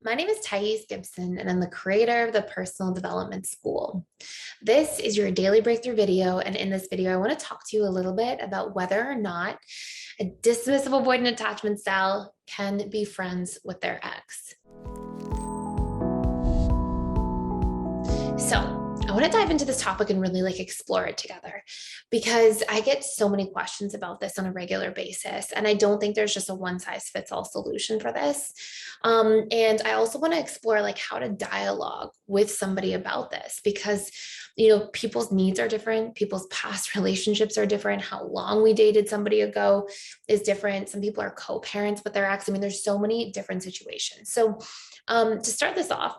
My name is Gibson, and I'm the creator of the Personal Development School. This is your daily breakthrough video, and in this video, I want to talk to you a little bit about whether or not a dismissive avoidant attachment style can be friends with their ex. So, I want to dive into this topic and really explore it together because I get so many questions about this on a regular basis. And I don't think there's just a one size fits all solution for this. And I also want to explore how to dialogue with somebody about this because, people's needs are different. People's past relationships are different. How long we dated somebody ago is different. Some people are co-parents with their ex. I mean, there's so many different situations. So to start this off,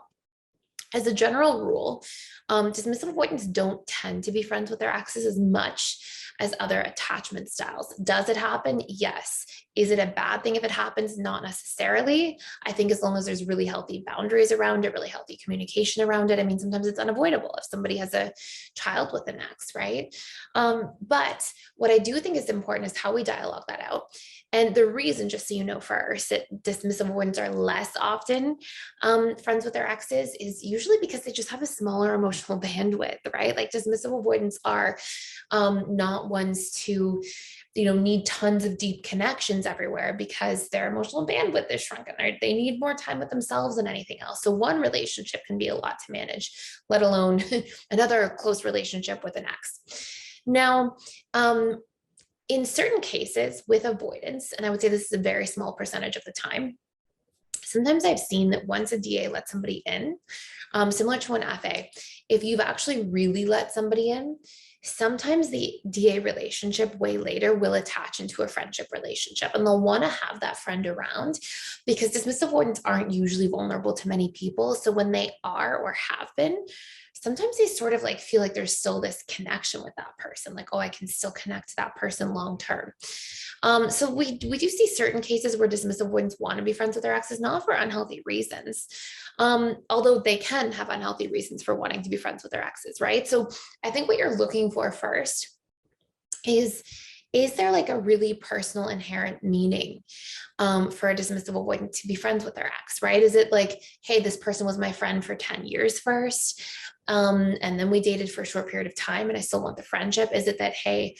as a general rule, dismissive avoidants don't tend to be friends with their exes as much as other attachment styles. Does it happen? Yes. Is it a bad thing if it happens? Not necessarily. I think as long as there's really healthy boundaries around it, really healthy communication around it. I mean, sometimes it's unavoidable if somebody has a child with an ex, right? But what I do think is important is how we dialogue that out. And the reason, just so you know first, that dismissive avoidants are less often friends with their exes is usually because they just have a smaller emotional bandwidth, right? Like dismissive avoidants are not ones to need tons of deep connections everywhere because their emotional bandwidth is shrunken. They need more time with themselves than anything else. So one relationship can be a lot to manage, let alone another close relationship with an ex. Now, in certain cases with avoidance, and I would say this is a very small percentage of the time, sometimes I've seen that once a DA lets somebody in, similar to an FA, if you've actually really let somebody in, sometimes the DA relationship way later will attach into a friendship relationship, and they'll want to have that friend around because dismissive avoidants aren't usually vulnerable to many people. So when they are or have been, sometimes they sort of feel like there's still this connection with that person, oh, I can still connect to that person long term. So we do see certain cases where dismissive avoidants want to be friends with their exes, not for unhealthy reasons, although they can have unhealthy reasons for wanting to be friends with their exes, right? So I think what you're looking for first is there a really personal inherent meaning for a dismissive avoidant to be friends with their ex, right? Is it hey, this person was my friend for 10 years first, and then we dated for a short period of time and I still want the friendship? Is it that, hey,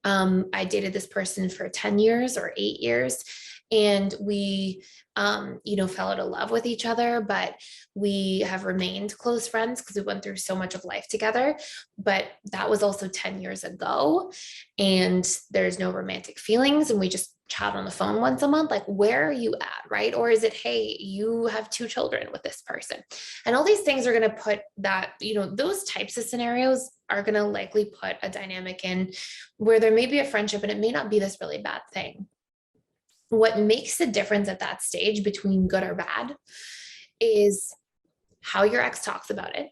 I dated this person for 10 years or 8 years and we fell out of love with each other, but we have remained close friends because we went through so much of life together, but that was also 10 years ago and there's no romantic feelings and we just chat on the phone once a month? Where are you at, right? Or is it, hey, you have 2 children with this person? And all these things are going to put that, those types of scenarios are going to likely put a dynamic in where there may be a friendship and it may not be this really bad thing. What makes the difference at that stage between good or bad is how your ex talks about it,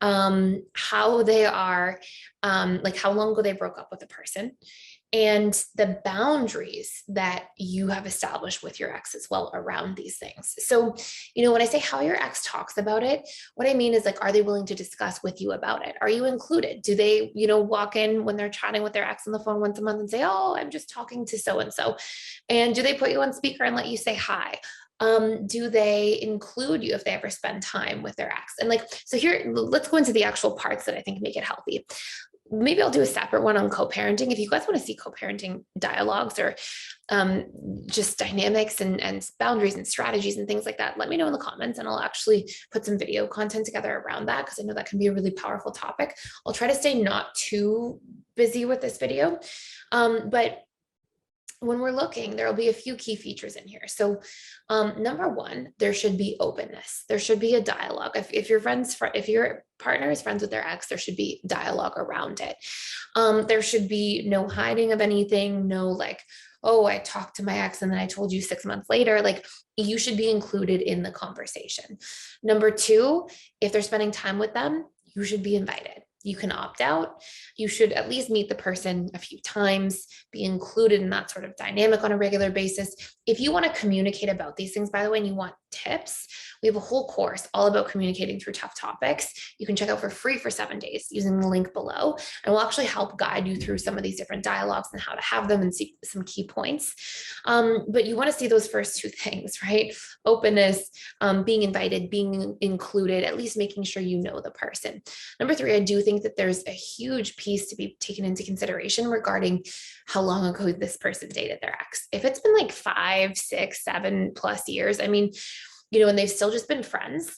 how they are, how long ago they broke up with the person, and the boundaries that you have established with your ex as well around these things. So, when I say how your ex talks about it, what I mean is are they willing to discuss with you about it? Are you included? Do they, walk in when they're chatting with their ex on the phone once a month and say, oh, I'm just talking to so-and-so. And do they put you on speaker and let you say hi? Do they include you if they ever spend time with their ex? And so here, let's go into the actual parts that I think make it healthy. Maybe I'll do a separate one on co-parenting. If you guys want to see co-parenting dialogues or just dynamics and boundaries and strategies and things like that, let me know in the comments and I'll actually put some video content together around that because I know that can be a really powerful topic. I'll try to stay not too busy with this video, but when we're looking, there will be a few key features in here. So number one, there should be openness. There should be a dialogue. If your partner is friends with their ex, there should be dialogue around it. There should be no hiding of anything, no oh, I talked to my ex and then I told you 6 months later. You should be included in the conversation. Number two, if they're spending time with them, you should be invited. You can opt out. You should at least meet the person a few times, be included in that sort of dynamic on a regular basis. If you want to communicate about these things, by the way, and you want tips, We have a whole course all about communicating through tough topics. You can check out for free for 7 days using the link below. And we'll actually help guide you through some of these different dialogues and how to have them and see some key points. But you want to see those first two things, right? Openness, being invited, being included, at least making sure you know the person. Number three, I do think that there's a huge piece to be taken into consideration regarding how long ago this person dated their ex. If it's been like 5, 6, 7+ years, I mean, and they've still just been friends,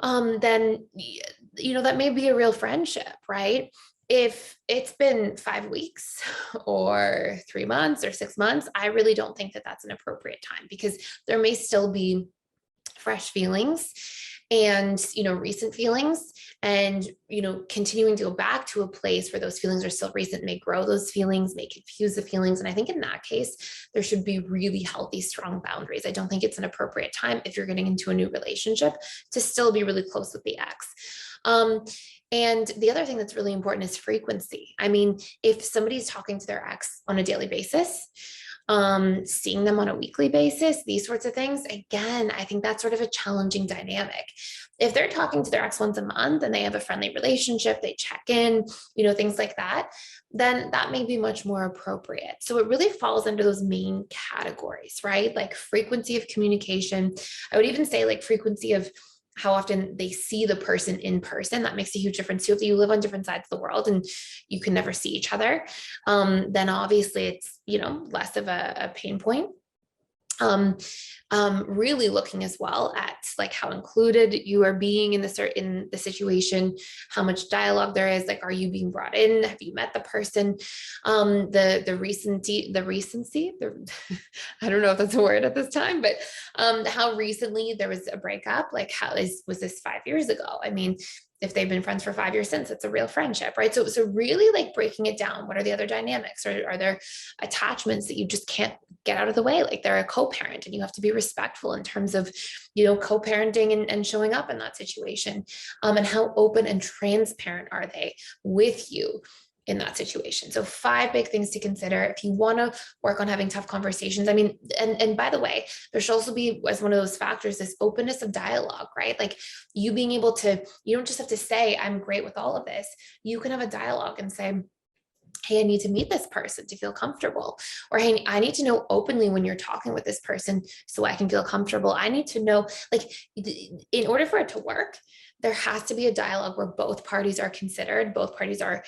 then, that may be a real friendship, right? If it's been 5 weeks or 3 months or 6 months, I really don't think that that's an appropriate time, because there may still be fresh feelings and, recent feelings, and, continuing to go back to a place where those feelings are still recent may grow those feelings, may confuse the feelings. And I think in that case, there should be really healthy, strong boundaries. I don't think it's an appropriate time, if you're getting into a new relationship, to still be really close with the ex. And the other thing that's really important is frequency. I mean, if somebody's talking to their ex on a daily basis, seeing them on a weekly basis, these sorts of things, again, I think that's sort of a challenging dynamic. If they're talking to their ex once a month and they have a friendly relationship, they check in, things like that, then that may be much more appropriate. So it really falls under those main categories, right? Like frequency of communication. I would even say like frequency of how often they see the person in person. That makes a huge difference too. If you live on different sides of the world and you can never see each other, then obviously it's, less of a pain point. Really looking as well at like how included you are being in the situation, how much dialogue there is, like, are you being brought in? Have you met the person? The recency, I don't know if that's a word at this time, but how recently there was a breakup, like was this 5 years ago? I mean, if they've been friends for 5 years since, it's a real friendship, right? So really like breaking it down. What are the other dynamics? Or are there attachments that you just can't get out of the way? Like they're a co-parent and you have to be respectful in terms of, co-parenting and showing up in that situation. And how open and transparent are they with you in that situation? So 5 big things to consider if you want to work on having tough conversations. I mean, and by the way, there should also be, as one of those factors, this openness of dialogue, right? Like you being able to, you don't just have to say, I'm great with all of this. You can have a dialogue and say, hey, I need to meet this person to feel comfortable. Or, hey, I need to know openly when you're talking with this person so I can feel comfortable. I need to know, like, in order for it to work, there has to be a dialogue where both parties are considered, both parties are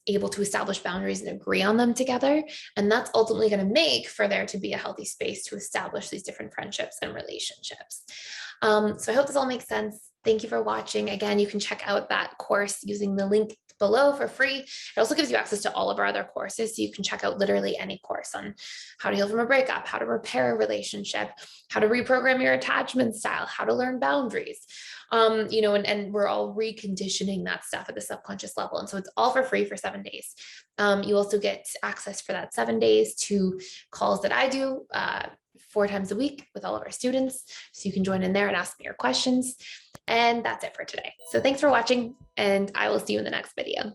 able to establish boundaries and agree on them together. And that's ultimately going to make for there to be a healthy space to establish these different friendships and relationships. So I hope this all makes sense. Thank you for watching. Again, you can check out that course using the link below for free. It also gives you access to all of our other courses. So you can check out literally any course on how to heal from a breakup, how to repair a relationship, how to reprogram your attachment style, how to learn boundaries. And we're all reconditioning that stuff at the subconscious level. And so it's all for free for 7 days. You also get access for that 7 days to calls that I do 4 times a week with all of our students. So you can join in there and ask me your questions. And that's it for today. So thanks for watching, and I will see you in the next video.